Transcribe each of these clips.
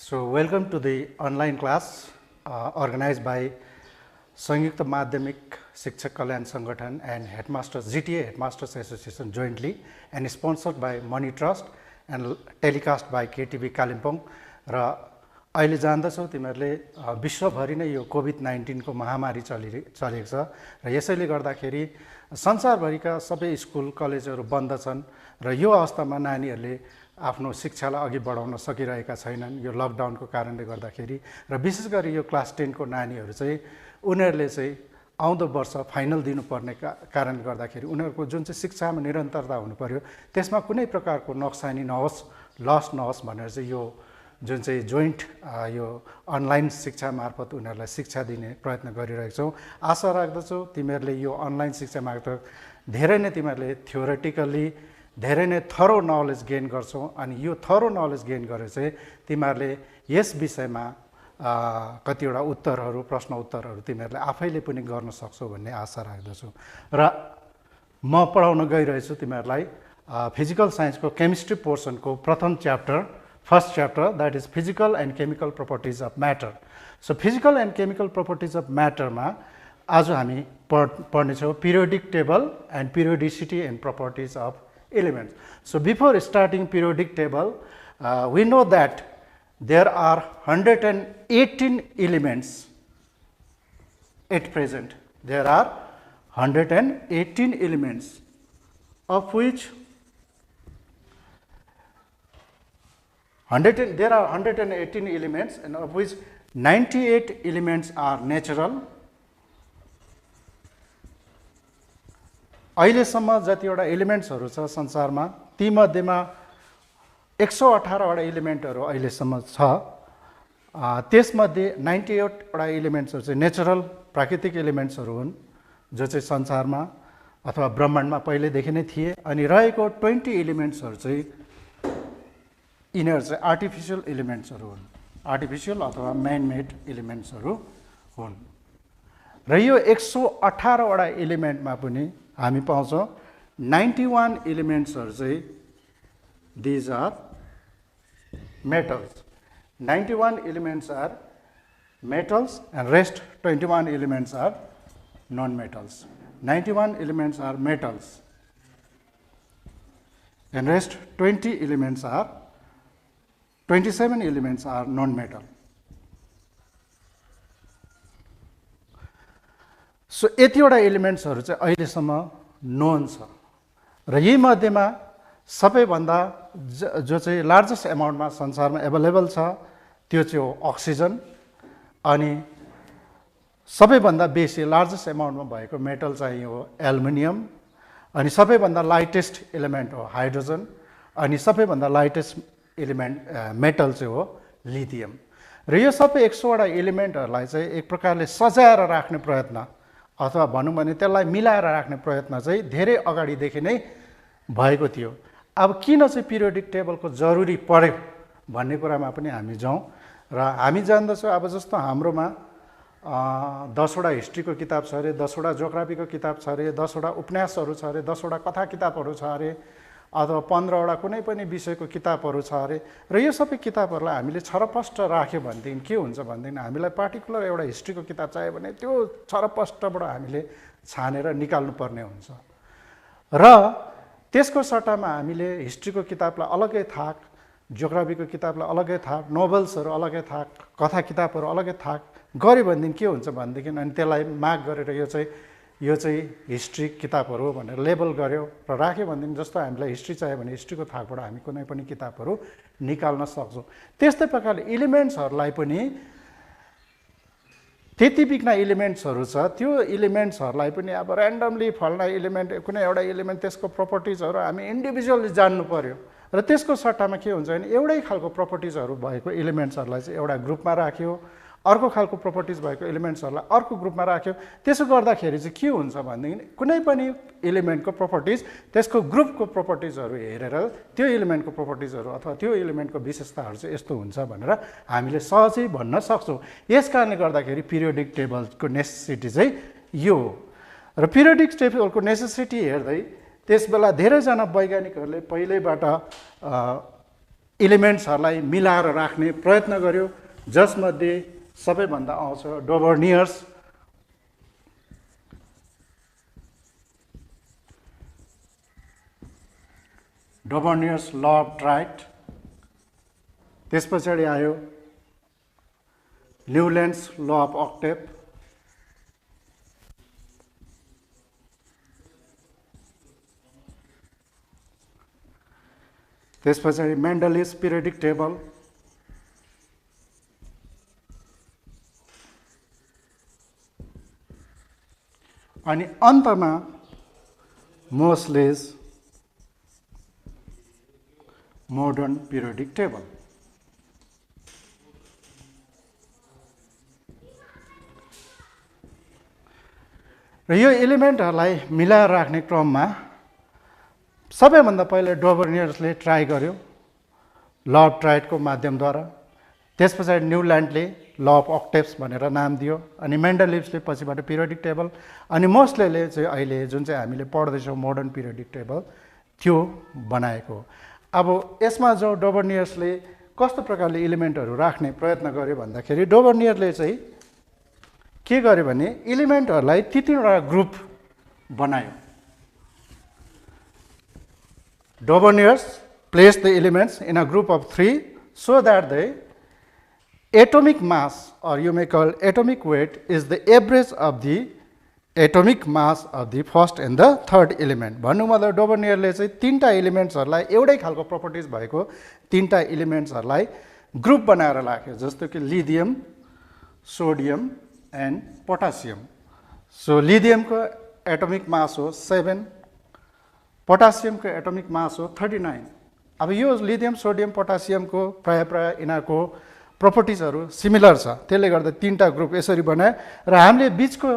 So, welcome to the online class organized by Sangyukta Madhyamik Shikshak Kalyan Sangathan and Headmasters GTA Headmasters Association jointly and sponsored by Money Trust and telecast by KTV Kalimpong. र अहिले जान्दछौ तिमीहरूले विश्वभरि नै यो COVID-19 को महामारी चलेको छ र यसैले गर्दाखेरि संसारभरिका सबै स्कुल कलेजहरू बन्द छन् र यो अवस्थामा नानीहरूले आफ्नो शिक्षालाई अघि बढाउन सकिरहेका छैनन् यो लकडाउनको कारणले गर्दाखेरि र विशेष गरी यो क्लास 10 को नानीहरू चाहिँ उनीहरूले चाहिँ आउँदो वर्ष फाइनल दिनुपर्ने कारणले गर्दाखेरि उनीहरूको जुन चाहिँ शिक्षामा निरन्तरता हुनु पर्यो त्यसमा कुनै प्रकारको नोक्सानी नहोस् लस नहोस् भनेर चाहिँ यो जुन चाहिँ जोइन्ट यो अनलाइन शिक्षा मार्फत उनीहरूलाई शिक्षा दिने प्रयत्न गरिरहेको छौँ। आशा राख्दछु तिमीहरूले यो अनलाइन शिक्षा मार्फत धेरै नै तिमीहरूले थ्योरेटिकली धेरै नै थरो नलेज गेन गर्छौ अनि यो थरो नलेज गेन गरेर चाहिँ तिमीहरूले यस विषयमा कतिवटा उत्तरहरू प्रश्न उत्तरहरू तिमीहरूले आफैले पनि गर्न सक्छौ भन्ने आशा राख्दछु। र म पढाउन गइरहेछु तिमीहरूलाई फिजिकल साइन्सको केमिस्ट्री पोर्सनको प्रथम chapter first chapter, that is physical and chemical properties of matter. So physical and chemical properties of matter मा आज हामी पढ्ने छौं periodic table and periodicity and properties of elements. So before starting periodic table, we know that there are 118 elements at present. There are 118 elements, of which there are 118 elements, and of which 98 elements are natural. अहिलेसम्म जतिवटा एलिमेन्ट्सहरू छ संसारमा ती मध्येमा 118 वटा एलिमेन्टहरू अहिलेसम्म छ। त्यसमध्ये 98 वटा एलिमेन्ट्सहरू चाहिँ नेचुरल प्राकृतिक एलिमेन्ट्सहरू हुन् जो चाहिँ संसारमा अथवा ब्रह्माण्डमा पहिलेदेखि नै थिए अनि रहेको 20 एलिमेन्ट्सहरू चाहिँ यिनीहरू चाहिँ आर्टिफिसियल एलिमेन्ट्सहरू हुन् आर्टिफिसियल अथवा म्यान मेड एलिमेन्ट्सहरू हुन् र यो 118 वटा एलिमेन्टमा पनि हामी पाउँछौँ 91 एलिमेन्ट्सहरू चाहिँ these are metals 91 elements are metals and rest 21 elements are non metals 91 elements are metals and rest 27 elements are non-metal. So, यतिवटा एलिमेन्ट्सहरू चाहिँ अहिलेसम्म नोन छ र यही मध्येमा सबैभन्दा जो चाहिँ लार्जेस्ट एमाउन्टमा संसारमा एभाइलेबल छ त्यो चाहिँ हो अक्सिजन अनि सबैभन्दा बेसी लार्जेस्ट एमाउन्टमा भएको मेटल चाहिँ हो एल्युमिनियम अनि सबैभन्दा लाइटेस्ट एलिमेन्ट हो हाइड्रोजन अनि सबैभन्दा लाइटेस्ट एलिमेन्ट मेटल चाहिँ हो लिथियम र यो सबै 100 वटा एलिमेन्टहरूलाई चाहिँ एक प्रकारले सजाएर राख्ने प्रयत्न अथवा भनौँ भने त्यसलाई मिलाएर राख्ने प्रयत्न चाहिँ धेरै अगाडिदेखि नै भएको थियो। अब किन चाहिँ पिरियोडिक टेबलको जरुरी पर्यो भन्ने कुरामा पनि हामी जाउँ र हामी जान्दछौँ अब जस्तो हाम्रोमा 10 वटा हिस्ट्रीको किताब छ अरे 10 वटा जियोग्राफीको किताब छ अरे 10 वटा उपन्यासहरू छ अरे 10 वटा कथा किताबहरू छ अरे अथवा 15 वटा कुनै पनि विषयको किताबहरू छ अरे र यो सबै किताबहरूलाई हामीले छरपष्ट राख्यो भनेदेखि के हुन्छ भनेदेखि हामीलाई पार्टिकुलर एउटा हिस्ट्रीको किताब चाहियो भने त्यो छरपष्टबाट हामीले छानेर निकाल्नु पर्ने हुन्छ र त्यसको सट्टामा हामीले हिस्ट्रीको किताबलाई अलग्गै थाक जियोग्राफीको किताबलाई अलग्गै थाक नोभल्सहरू अलग्गै थाक कथा किताबहरू अलग्गै थाक गऱ्यो भनेदेखि के हुन्छ भनेदेखि अनि त्यसलाई मार्क गरेर यो चाहिँ हिस्ट्री किताबहरू भनेर लेबल गर्यो र राख्यो भनेदेखि जस्तो हामीलाई हिस्ट्री चाहियो भने हिस्ट्रीको थाकबाट हामी कुनै पनि किताबहरू निकाल्न सक्छौँ। त्यस्तै प्रकारले एलिमेन्ट्सहरूलाई पनि त्यति बिघ्न एलिमेन्ट्सहरू छ त्यो एलिमेन्ट्सहरूलाई पनि अब ऱ्यान्डमली फल्ना एलिमेन्ट कुनै एउटा एलिमेन्ट त्यसको प्रपर्टिजहरू हामी इन्डिभिजुअली जान्नु पर्यो र त्यसको सट्टामा के हुन्छ भने एउटै खालको प्रपर्टिजहरू भएको एलिमेन्ट्सहरूलाई चाहिँ एउटा ग्रुपमा राख्यो अर्को खालको प्रपर्टिज भएको एलिमेन्ट्सहरूलाई अर्को ग्रुपमा राख्यो त्यसो गर्दाखेरि चाहिँ के हुन्छ भनेदेखि कुनै पनि एलिमेन्टको प्रपर्टिज त्यसको ग्रुपको प्रपर्टिजहरू हेरेर त्यो एलिमेन्टको प्रपर्टिजहरू अथवा त्यो एलिमेन्टको विशेषताहरू चाहिँ यस्तो हुन्छ भनेर हामीले सहजै भन्न सक्छौँ। यस कारणले गर्दाखेरि पिरियोडिक टेबलको नेसेसिटी चाहिँ यो हो र पिरियोडिक टेबलको नेसेसिटी हेर्दै त्यसबेला धेरैजना वैज्ञानिकहरूले पहिल्यैबाट इलिमेन्ट्सहरूलाई मिलाएर राख्ने प्रयत्न गर्यो, जसमध्ये सबैभन्दा आउँछ डोबर्नियर्स ल अफ ट्राइड, त्यस पछाडि आयो न्युल्यान्ड्स ल अफ अक्टेभ, त्यस पछाडि मेन्डलिस पिरियडिक टेबल, अनि अन्तमा मोस्लेस मोडर्न पिरियडिक टेबल। र यो एलिमेन्टहरूलाई मिलाएर राख्ने क्रममा सबैभन्दा पहिले डोबर्नियर्सले ट्राई गर्यो ल अफ ट्राइडको माध्यमद्वारा, त्यस पछाडि न्युल्यान्डले ल अफ अक्टेभ्स भनेर नाम दियो, अनि मेन्डलिभ्सले पछिबाट पिरियडिक टेबल, अनि मोस्लेले चाहिँ अहिले जुन चाहिँ हामीले पढ्दैछौँ मोडर्न पिरियडिक टेबल त्यो बनाएको। अब यसमा जो डोबर्नियर्सले कस्तो प्रकारले इलिमेन्टहरू राख्ने प्रयत्न गर्यो भन्दाखेरि डोबर्नियरले चाहिँ के गर्यो भने इलिमेन्टहरूलाई तीनवटा ग्रुप बनायो। Doberniers placed the elements in a group of 3 so that the atomic mass, or you may call atomic weight, is the average of the atomic mass of the first and the third element. भन्नु मतलब डोबर्नियरले चाहिँ तीनटा एलिमेन्ट्सहरूलाई एउटै खालको properties भएको तीनटा एलिमेन्ट्सहरूलाई group बनाएर राख्यो, जस्तो कि lithium, sodium and potassium. So लिथियमको एटोमिक मास हो 7, पोटासियमको एटोमिक मास हो 39। अब यो लिथियम, सोडियम, पोटासियमको प्राय यिनीहरूको प्रपर्टिजहरू सिमिलर छ, त्यसले गर्दा तीनटा ग्रुप यसरी बनाए। र हामीले बिचको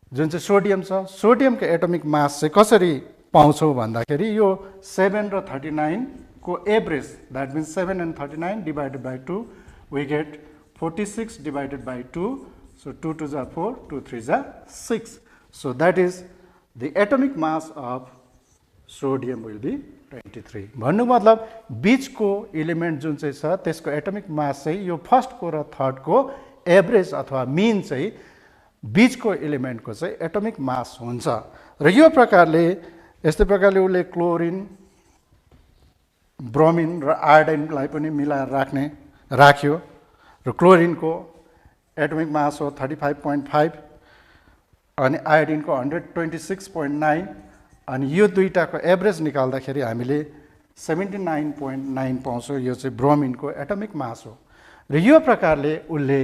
जुन चाहिँ सोडियम छ, सोडियमको एटोमिक मास चाहिँ कसरी पाउँछौँ भन्दाखेरि यो 7 र 39 को average, that means 7 and 39 divided by 2 we get 46 divided by 2, so 2 2 जा 4, 2 3 जा 6, so that is the atomic mass of sodium will be 23। भन्नु मतलब बिचको एलिमेन्ट जुन चाहिँ छ त्यसको एटोमिक मास चाहिँ यो फर्स्टको र थर्डको एभरेज अथवा मिन चाहिँ बिचको एलिमेन्टको चाहिँ एटोमिक मास हुन्छ। र यो प्रकारले यस्तै प्रकारले उसले क्लोरिन, ब्रोमिन र आयोडिनलाई पनि मिलाएर राख्यो। र क्लोरिनको एटोमिक मास हो 35.5 अनि आयोडिनको 126.9, अनि यो दुईटाको एभरेज निकाल्दाखेरि हामीले 79.9 पाउँछौँ। यो चाहिँ ब्रोमिनको एटोमिक मास हो। र यो प्रकारले उसले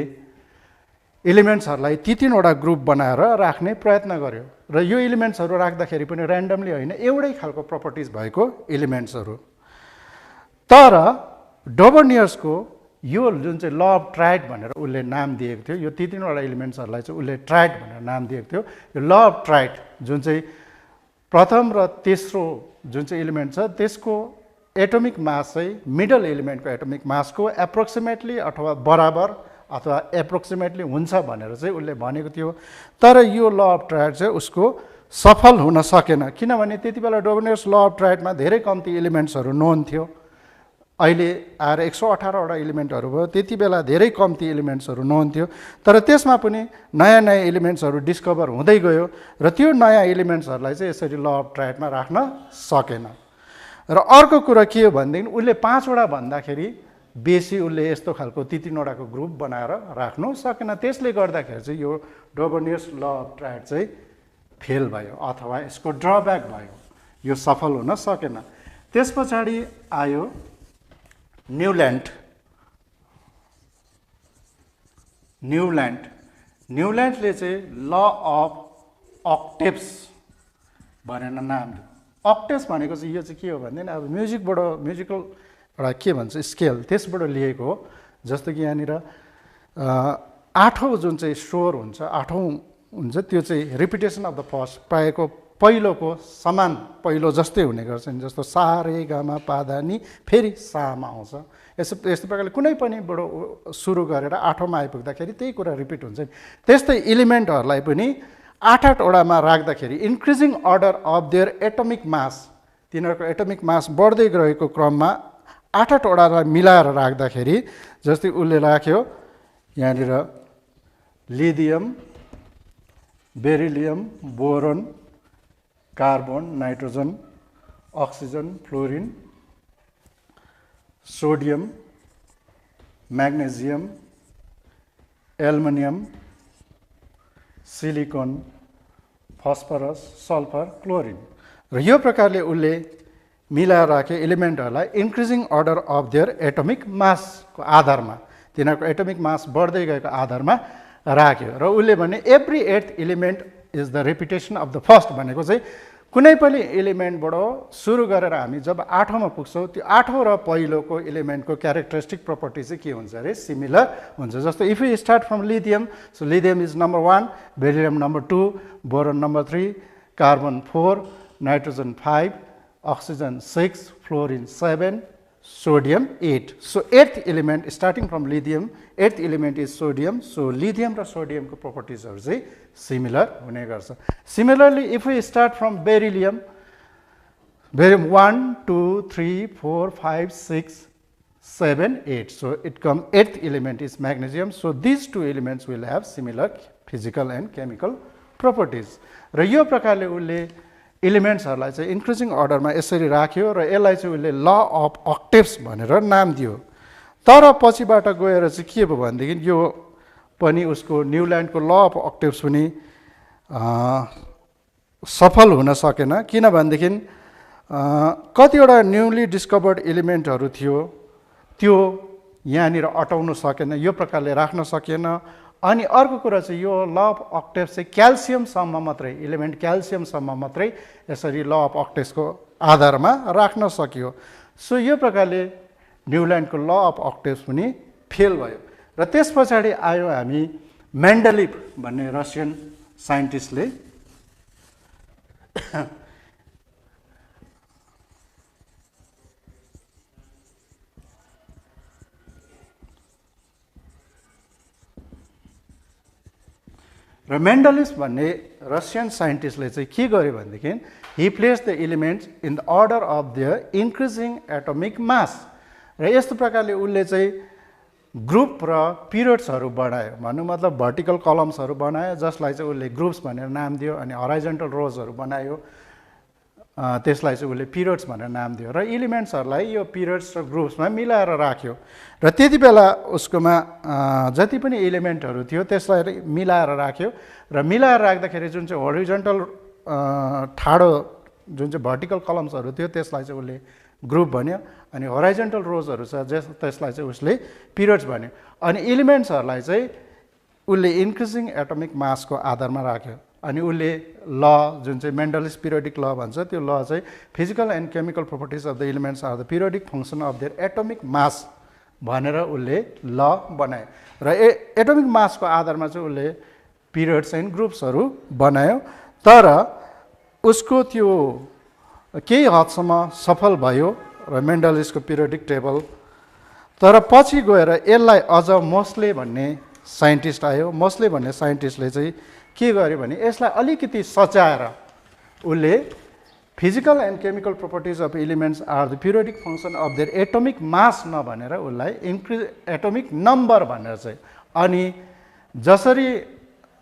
एलिमेन्ट्सहरूलाई तीनवटा ग्रुप बनाएर राख्ने प्रयत्न गर्यो। र यो एलिमेन्ट्सहरू राख्दाखेरि पनि ऱ्यान्डमली होइन, एउटै खालको प्रपर्टिज भएको एलिमेन्ट्सहरू। तर डोबर्नियर्सको यो जुन चाहिँ ल अफ ट्राइड भनेर उसले नाम दिएको थियो, यो तीनवटा एलिमेन्ट्सहरूलाई चाहिँ उसले ट्राइड भनेर नाम दिएको थियो। यो ल अफ ट्राइड जुन चाहिँ प्रथम र तेस्रो जुन चाहिँ एलिमेन्ट छ त्यसको एटोमिक मास चाहिँ मिडल एलिमेन्टको एटोमिक मासको एप्रोक्सिमेटली अथवा बराबर अथवा एप्रोक्सिमेटली हुन्छ भनेर चाहिँ उसले भनेको थियो। तर यो ल अफ ट्राइड चाहिँ उसको सफल हुन सकेन, किनभने त्यति बेला डोबर्नियर्स ल अफ ट्राइडमा धेरै कम्ती एलिमेन्ट्सहरू नोन थियो। अहिले आएर 118वटा एलिमेन्टहरू भयो, त्यति बेला धेरै कम्ती एलिमेन्ट्सहरू नोन थियो। तर त्यसमा पनि नयाँ नयाँ एलिमेन्ट्सहरू डिस्कभर हुँदै गयो र त्यो नयाँ एलिमेन्ट्सहरूलाई चाहिँ यसरी ल अफ ट्राइडमा राख्न सकेन। र अर्को कुरा के हो भनेदेखि उसले 5वटा भन्दाखेरि बेसी उसले यस्तो खालको तीनवटाको ग्रुप बनाएर राख्नु सकेन। त्यसले गर्दाखेरि चाहिँ यो डोबर्नियर्स ल अफ ट्राइड चाहिँ फेल भयो अथवा यसको ड्रब्याक भयो, यो सफल हुन सकेन। त्यस पछाडि आयो न्युल्यान्डले चाहिँ ल अफ अक्टेभ्स भनेर नाम दियो। अक्टेभ्स भनेको चाहिँ यो चाहिँ के हो भनेदेखि अब म्युजिकल एउटा के भन्छ स्केल, त्यसबाट लिएको हो। जस्तो कि यहाँनिर 8औं जुन चाहिँ स्वर हुन्छ, 8औं हुन्छ, त्यो चाहिँ रिपिटेसन अफ द फर्स्ट, प्रायको पहिलोको समान पहिलो जस्तै हुने गर्छ नि। जस्तो सा रे गा मा पा धा नि फेरि सामा आउँछ। यस्तो प्रकारले कुनै पनि बडो सुरु गरेर 8औंमा आइपुग्दाखेरि त्यही कुरा रिपिट हुन्छ। त्यस्तै एलिमेन्टहरूलाई पनि 8-8वटामा राख्दाखेरि increasing order of their atomic मास, तिनीहरूको एटोमिक मास बढ्दै गएको क्रममा 8वटालाई मिलाएर राख्दाखेरि जस्तै उसले राख्यो यहाँनिर lithium, beryllium, boron, carbon, nitrogen, oxygen, fluorine, sodium, magnesium, aluminium, silicon, phosphorus, sulphur, chlorine र यो प्रकारले उसले मिलाएर राखे एलिमेन्टहरूलाई increasing order of their atomic मासको आधारमा, तिनीहरूको एटोमिक मास बढ्दै गएको आधारमा राख्यो र उसले भने every 8th element is the repetition of the first भनेको चाहिँ कुनै पनि एलिमेन्टबाट सुरु गरेर हामी जब 8औँमा पुग्छौँ त्यो 8औँ र पहिलोको एलिमेन्टको क्यारेक्टरिस्टिक प्रपर्टी चाहिँ के हुन्छ अरे सिमिलर हुन्छ। जस्तो if you start from lithium, so lithium is number 1, beryllium number 2, boron number 3, carbon 4, nitrogen 5, oxygen 6, fluorine 7, sodium 8. So 8th element starting from lithium, 8th element is sodium. So lithium र sodium को properties are similar हुने गर्छ। Similarly, if we start from beryllium, beryllium 1, 2, 3, 4, 5, 6, 7, 8. So it comes 8th element is magnesium. So these two elements will have similar physical and chemical properties. र यो प्रकारले उसले एलिमेन्ट्सहरूलाई चाहिँ increasing अर्डरमा यसरी राख्यो र यसलाई चाहिँ उसले ल अफ अक्टेव्स भनेर नाम दियो। तर पछिबाट गएर चाहिँ के भयो भनेदेखि यो पनि उसको न्युल्यान्डको ल अफ अक्टेव्स पनि सफल हुन सकेन, किनभनेदेखि कतिवटा न्युली डिस्कभर्ड एलिमेन्टहरू थियो त्यो यहाँनिर अटाउन सकेन, यो प्रकारले राख्न सकेन। अनि अर्को कुरा चाहिँ यो ल अफ अक्टेव्स चाहिँ क्याल्सियमसम्म मात्रै, एलिमेन्ट क्याल्सियमसम्म मात्रै यसरी ल अफ अक्टेव्सको आधारमा राख्न सकियो। सो यो प्रकारले न्युल्यान्डको ल अफ अक्टेव्स पनि फेल भयो। र त्यस पछाडि आयो हामी मेन्डलिभ भन्ने रसियन साइन्टिस्टले र मेन्डलिभ भन्ने रसियन साइन्टिस्टले चाहिँ के गर्यो भनेदेखि he place the elements in the order of the increasing atomic mass. र यस्तो प्रकारले उसले चाहिँ ग्रुप र पिरियड्सहरू बनायो, भन्नु मतलब भर्टिकल कलम्सहरू बनायो जसलाई चाहिँ उसले ग्रुप्स भनेर नाम दियो, अनि हराइजन्टल रोजहरू बनायो त्यसलाई चाहिँ उसले पिरियड्स भनेर नाम दियो र एलिमेन्ट्सहरूलाई यो पिरियड्स र ग्रुप्समा मिलाएर राख्यो। र त्यति बेला उसकोमा जति पनि एलिमेन्टहरू थियो त्यसलाई मिलाएर राख्यो र मिलाएर राख्दाखेरि जुन चाहिँ हरिजन्टल ठाडो जुन चाहिँ भर्टिकल कलम्सहरू थियो त्यसलाई चाहिँ उसले ग्रुप भन्यो, अनि हराइजन्टल रोजहरू छ त्यसलाई चाहिँ उसले पिरियड्स भन्यो। अनि एलिमेन्ट्सहरूलाई चाहिँ उसले इन्क्रिजिङ एटोमिक मासको आधारमा राख्यो। अनि उसले ल जुन चाहिँ मेन्डलिभ पिरियोडिक ल भन्छ त्यो ल चाहिँ physical and chemical properties of the elements are the periodic function of their atomic mass भनेर उसले ल बनायो। र एटोमिक मासको आधारमा चाहिँ उसले पिरियड्स एन्ड ग्रुप्सहरू बनायो। तर उसको त्यो केही हदसम्म सफल भयो र मेन्डलिभको पिरियोडिक टेबल। तर पछि गएर यसलाई अझ मोस्ले भन्ने साइन्टिस्ट आयो। मोस्ले भन्ने साइन्टिस्टले चाहिँ के गर्यो भने यसलाई अलिकति सच्याएर उसले physical and chemical properties of elements are the periodic function of their atomic mass नभनेर उसलाई एटोमिक नम्बर भनेर चाहिँ, अनि जसरी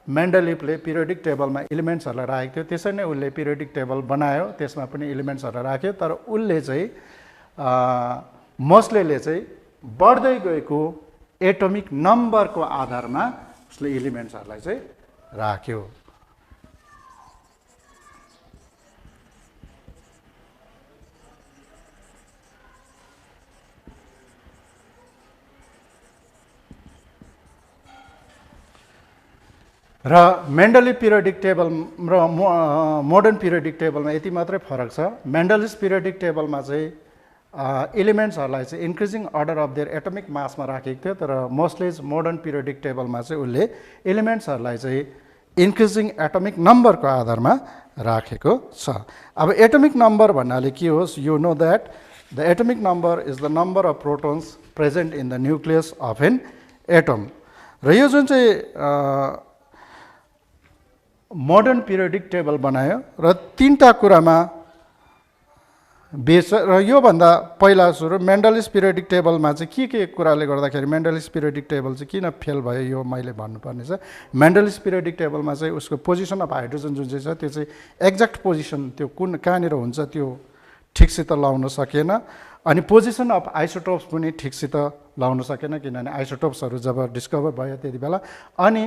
मेन्डलिभले पिरियोडिक टेबलमा एलिमेन्ट्सहरूलाई राखेको थियो त्यसरी नै उसले पिरियोडिक टेबल बनायो, त्यसमा पनि एलिमेन्ट्सहरूलाई राख्यो। तर उसले चाहिँ मोस्लेले चाहिँ बढ्दै गएको एटोमिक नम्बरको आधारमा उसले एलिमेन्ट्सहरूलाई चाहिँ राख्यो। र मेन्डलिभ पिरियोडिक टेबल र मोडर्न पिरियोडिक टेबलमा यति मात्रै फरक छ। मेन्डलिभ पिरियोडिक टेबलमा चाहिँ एलिमेन्ट्सहरूलाई चाहिँ increasing order of their atomic मासमा राखेको थियो, तर मोस्टली मोडर्न पिरियोडिक टेबलमा चाहिँ उसले एलिमेन्ट्सहरूलाई चाहिँ इन्क्रिजिङ एटोमिक नम्बरको आधारमा राखेको छ। अब एटोमिक नम्बर भन्नाले के होस्, you know that the atomic number is the number of protons present in the nucleus of an atom. र यो जुन चाहिँ मोडर्न पिरियोडिक टेबल बनायो र तीनटा कुरामा बेस र योभन्दा पहिला सुरु मेन्डलिस पिरियोडिक टेबलमा चाहिँ के कुराले गर्दाखेरि मेन्डलिस पिरियोडिक टेबल चाहिँ किन फेल भयो यो मैले भन्नुपर्ने छ। मेन्डलिस पिरियोडिक टेबलमा चाहिँ उसको पोजिसन अफ हाइड्रोजन जुन चाहिँ छ त्यो चाहिँ एक्ज्याक्ट पोजिसन त्यो कुन कहाँनिर हुन्छ त्यो ठिकसित लाउन सकेन। अनि पोजिसन अफ आइसोटोप्स पनि ठिकसित लाउन सकेन किनभने आइसोटोप्सहरू जब डिस्कभर भयो त्यति बेला। अनि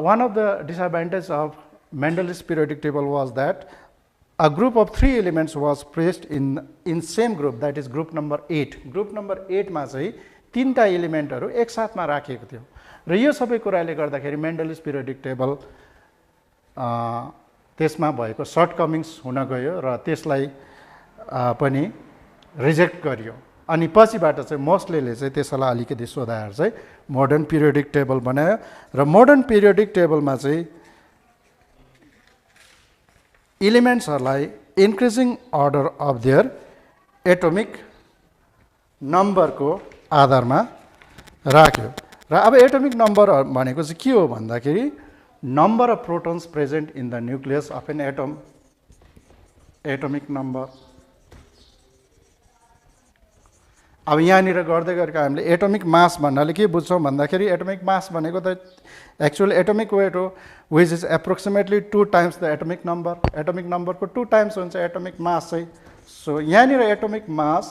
one of the disadvantage of Mendeleev's periodic table was that a group of 3 elements was placed in same group, that is group number 8. Group number 8 मा चाहिँ 3टा एलिमेन्टहरू एकसाथमा राखिएको थियो र यो सबै कुराले गर्दाखेरि मेन्डलिस पिरियोडिक टेबल त्यसमा भएको सर्टकमिङ्स हुन गयो र त्यसलाई पनि रिजेक्ट गरियो। अनि पछिबाट चाहिँ मोस्टलेले चाहिँ त्यसलाई अलिकति सुधारेर चाहिँ मोडर्न पिरियोडिक टेबल बनायो र मोडर्न पिरियोडिक टेबलमा चाहिँ एलिमेन्ट्सहरूलाई increasing order of their atomic नम्बरको आधारमा राख्यो। र अब एटोमिक नम्बर भनेको चाहिँ के हो भन्दाखेरि number of protons present in the nucleus of an atom, atomic number. अब यहाँनिर गर्दै गरेको हामीले एटोमिक मास भन्नाले के बुझ्छौँ भन्दाखेरि एटोमिक मास भनेको त एक्चुअल एटोमिक वेट हो which is approximately 2 times the atomic number. Atomic नम्बरको 2 टाइम्स हुन्छ एटोमिक मास चाहिँ। सो यहाँनिर एटोमिक मास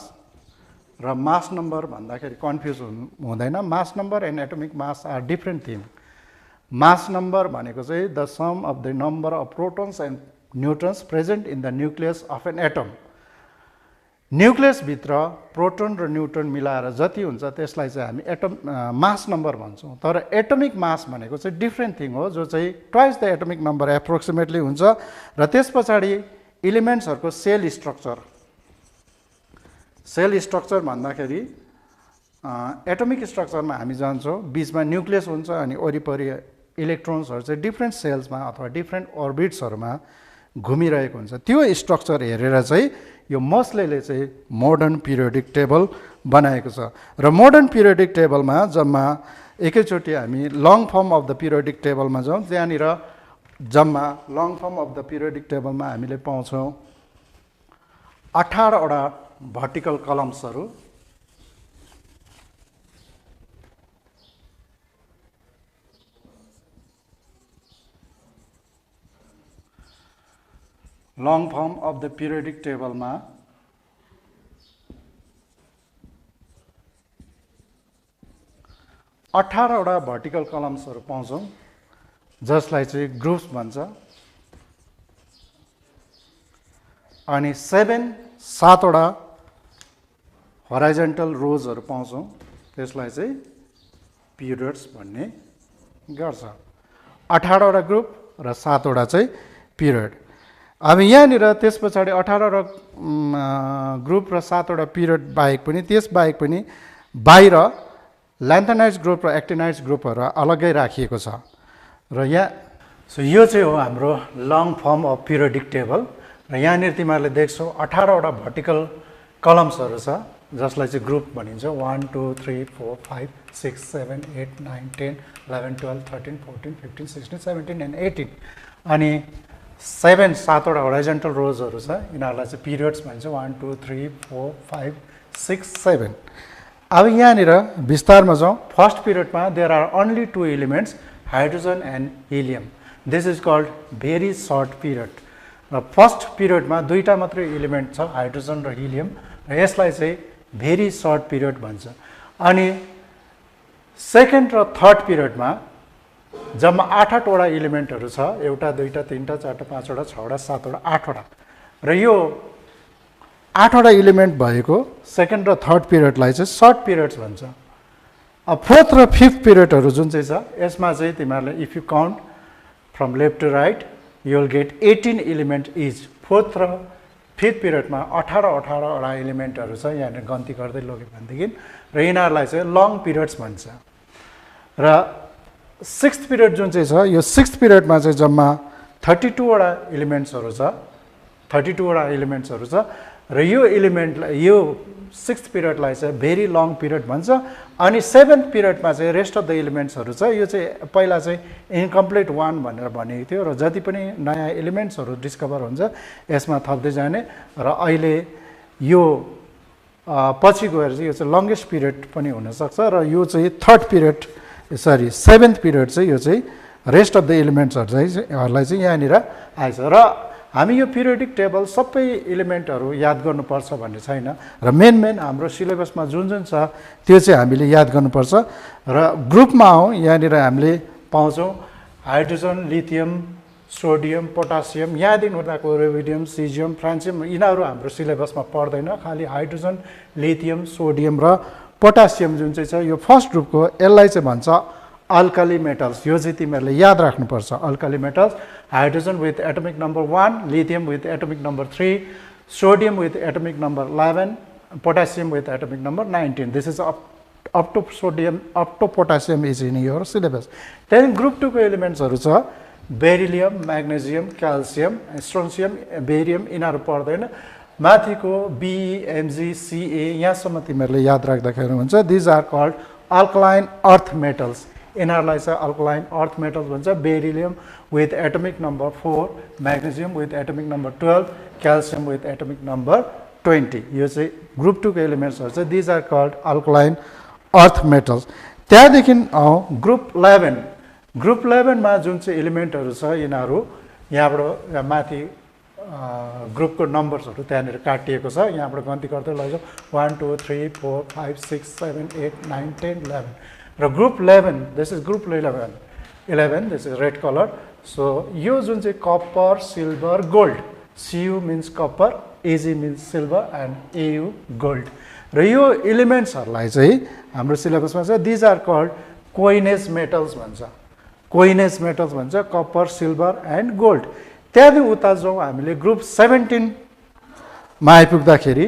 र मास नम्बर भन्दाखेरि कन्फ्युज हुँदैन। Mass number and atomic mass are different thing. Mass number भनेको चाहिँ the sum of the number of protons and neutrons present in the nucleus of an atom. न्युक्लियसभित्र proton र neutron मिलाएर जति हुन्छ त्यसलाई चाहिँ हामी मास नम्बर भन्छौँ। तर एटोमिक मास भनेको चाहिँ डिफ्रेन्ट थिङ हो जो चाहिँ twice the atomic number approximately हुन्छ। र त्यस पछाडि इलिमेन्ट्सहरूको सेल स्ट्रक्चर, सेल स्ट्रक्चर भन्दाखेरि एटोमिक स्ट्रक्चरमा हामी जान्छौँ बिचमा न्युक्लियस हुन्छ अनि वरिपरि इलेक्ट्रोन्सहरू चाहिँ डिफ्रेन्ट सेल्समा अथवा डिफ्रेन्ट अर्बिट्सहरूमा घुमिरहेको हुन्छ। त्यो स्ट्रक्चर हेरेर चाहिँ यो मोस्टले चाहिँ मोडर्न पिरियोडिक टेबल बनाएको छ। र मोडर्न पिरियोडिक टेबलमा जम्मा एकैचोटि हामी long form of the periodic टेबलमा जाउँ। त्यहाँनिर जम्मा long form of the periodic टेबलमा हामीले पाउँछौँ 18वटा भर्टिकल कलम्सहरू। Long form of the periodic टेबलमा 18वटा भर्टिकल कलम्सहरू पाउँछौँ जसलाई चाहिँ ग्रुप्स भन्छ। अनि 7वटा हराइजन्टल रोजहरू पाउँछौँ त्यसलाई चाहिँ पिरियड्स भन्ने गर्छ। 18वटा ग्रुप र 7वटा चाहिँ पिरियड। अब यहाँनिर त्यस पछाडि 18वटा ग्रुप र 7वटा पिरियड बाहेक पनि त्यस बाहेक पनि बाहिर ल्यान्थनाइज ग्रुप र एक्टिनाइज ग्रुपहरू अलग्गै राखिएको छ। र यो चाहिँ हो हाम्रो long form of periodic table. र यहाँनिर तिमीहरूले देख्छौ 18वटा भर्टिकल कलम्सहरू छ जसलाई चाहिँ ग्रुप भनिन्छ। 1 2 3 4 5 6 7 8 9 10 11 12 13 14 15 16 17 एन्ड 18। अनि 7वटा हराइजन्टल रोजहरू छ यिनीहरूलाई चाहिँ पिरियड्स भनिन्छ। 1 2 3 4 5 6 7। अब यहाँनिर विस्तारमा जाउँ। फर्स्ट पिरियडमा there are only 2 elements hydrogen and helium. This is called very short period. र फर्स्ट पिरियडमा 2टा मात्रै एलिमेन्ट छ हाइड्रोजन र हिलियम र यसलाई चाहिँ भेरी सर्ट पिरियड भन्छ। अनि सेकेन्ड र थर्ड पिरियडमा जम्मा 8वटा एलिमेन्टहरू छ। 1 2 3 4 5 6 7 8वटा। र यो 8वटा एलिमेन्ट भएको सेकेन्ड र थर्ड पिरियडलाई चाहिँ सर्ट पिरियड्स भन्छ। अब फोर्थ र फिफ्थ पिरियडहरू जुन चाहिँ छ यसमा चाहिँ तिमीहरूले if you count from left to right you will get 18 element each. Fourth र फिफ्थ पिरियडमा 18वटा एलिमेन्टहरू छ। यहाँनिर गन्ती गर्दै लग्यो भनेदेखि र यिनीहरूलाई चाहिँ लङ पिरियड्स भन्छ। र सिक्स्थ पिरियड जुन चाहिँ छ यो सिक्स्थ पिरियडमा चाहिँ जम्मा 32वटा एलिमेन्ट्सहरू छ। 32वटा एलिमेन्ट्सहरू छ र यो एलिमेन्टलाई यो सिक्स्थ पिरियडलाई चाहिँ भेरी लङ पिरियड भन्छ अनि सेभेन्थ पिरियडमा चाहिँ रेस्ट अफ द इलिमेन्ट्सहरू छ यो चाहिँ पहिला चाहिँ इन्कम्प्लिट वान भनेर भनेको थियो र जति पनि नयाँ एलिमेन्ट्सहरू डिस्कभर हुन्छ यसमा थप्दै जाने र अहिले यो पछि गएर चाहिँ यो चाहिँ लङ्गेस्ट पिरियड पनि हुनसक्छ र यो चाहिँ थर्ड पिरियड सेभेन्थ पिरियड चाहिँ यो चाहिँ रेस्ट अफ द इलिमेन्ट्सहरूलाई चाहिँ यहाँनिर आएछ र हामी यो पिरियोडिक टेबल सबै इलिमेन्टहरू याद गर्नुपर्छ भन्ने छैन र मेन हाम्रो सिलेबसमा जुन जुन छ त्यो चाहिँ हामीले याद गर्नुपर्छ र ग्रुपमा आउँ यहाँनिर हामीले पाउँछौँ हाइड्रोजन लिथियम सोडियम पोटासियम यहाँदेखि उताको रुबिडियम सिजियम फ्रान्सियम यिनीहरू हाम्रो सिलेबसमा पर्दैन खालि हाइड्रोजन लिथियम सोडियम र पोटासियम जुन चाहिँ छ यो फर्स्ट ग्रुपको यसलाई चाहिँ भन्छ अल्काली मेटल्स यो चाहिँ तिमीहरूले याद राख्नुपर्छ alkali metals hydrogen with atomic number 1 lithium with atomic number 3 sodium with atomic number 11 potassium with atomic number 19 this is up to potassium is in your syllabus. Then group 2 को एलिमेन्ट्सहरू छ beryllium magnesium calcium स्ट्रोन्सियम barium यिनीहरू पर्दैन माथिको be MG CA यहाँसम्म तिमीहरूले याद राख्दाखेरि हुन्छ these are called alkaline earth metals यिनीहरूलाई चाहिँ अल्कलाइन अर्थ मेटल्स भन्छ beryllium with atomic number 4 magnesium with atomic number 12 calcium with atomic number 20 यो चाहिँ ग्रुप 2 को एलिमेन्ट्सहरू छ these are called alkaline earth metals त्यहाँदेखि ग्रुप 11 ग्रुप 11 मा जुन चाहिँ एलिमेन्टहरू छ यिनीहरू यहाँबाट माथि ग्रुपको नम्बर्सहरू त्यहाँनिर काटिएको छ यहाँबाट गन्ती गर्दै लैजाउँ 1 2 3 4 5 6 7 8 9 10 11 र group 11 this is group 11 this is red colour so यो जुन चाहिँ copper silver gold CU means copper AG means silver and AU gold र यो एलिमेन्ट्सहरूलाई चाहिँ हाम्रो सिलेबसमा छ these are called coinage metals भन्छ कोइनेज मेटल्स भन्छ कपर सिल्भर एन्ड गोल्ड त्यहाँदेखि उता जाउँ हामीले ग्रुप 17 मा आइपुग्दाखेरि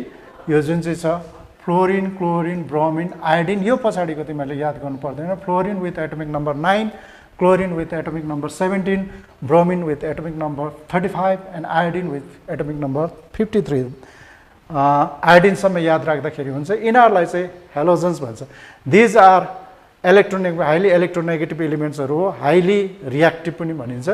यो जुन चाहिँ छ फ्लोरिन क्लोरिन ब्रोमिन आयोडिन यो पछाडिको तिमीहरूले याद गर्नु पर्दैन fluorine with atomic number 9 chlorine with atomic number 17 bromine with atomic number 35 and iodine with atomic number 53 आयोडिनसम्म याद राख्दाखेरि हुन्छ यिनीहरूलाई चाहिँ हेलोजन्स भन्छ दिज आर हाइली इलेक्ट्रोनेगेटिभ एलिमेन्ट्सहरू हो हाइली रियाक्टिभ पनि भनिन्छ